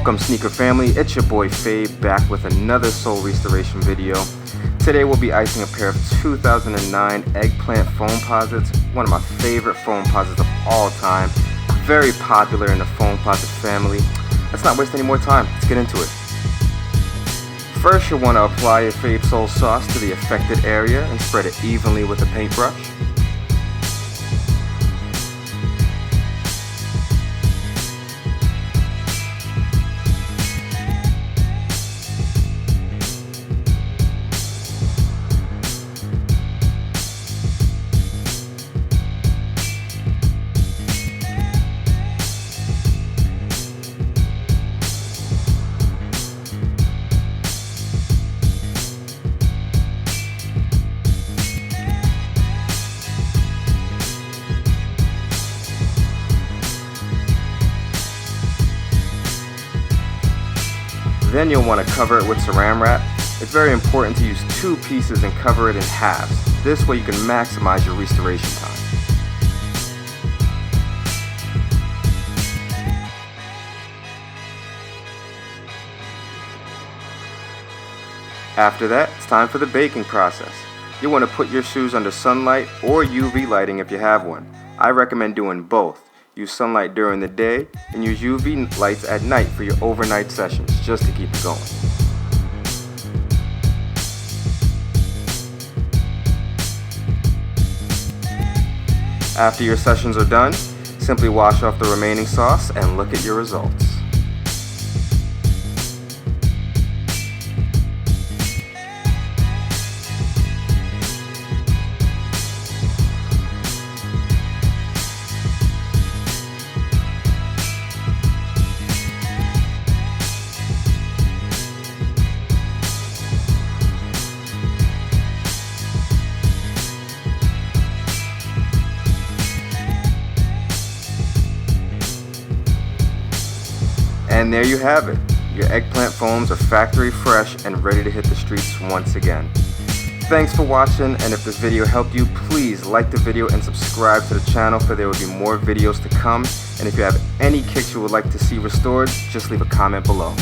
Welcome sneaker family, it's your boy Fabe back with another sole restoration video. Today we'll be icing a pair of 2009 Eggplant Foamposites, one of my favorite Foamposites of all time. Very popular in the Foamposite family. Let's not waste any more time, let's get into it. First you'll want to apply your Fabes Sole Sauce to the affected area and spread it evenly with a paintbrush. Then you'll want to cover it with Saran Wrap. It's very important to use two pieces and cover it in halves. This way you can maximize your restoration time. After that, it's time for the baking process. You'll want to put your shoes under sunlight or UV lighting if you have one. I recommend doing both. Use sunlight during the day and use UV lights at night for your overnight sessions, just to keep it going. After your sessions are done, simply wash off the remaining sauce and look at your results. And there you have it. Your Eggplant Foams are factory fresh and ready to hit the streets once again. Thanks for watching, and if this video helped you, please like the video and subscribe to the channel, for there will be more videos to come. And if you have any kicks you would like to see restored, just leave a comment below.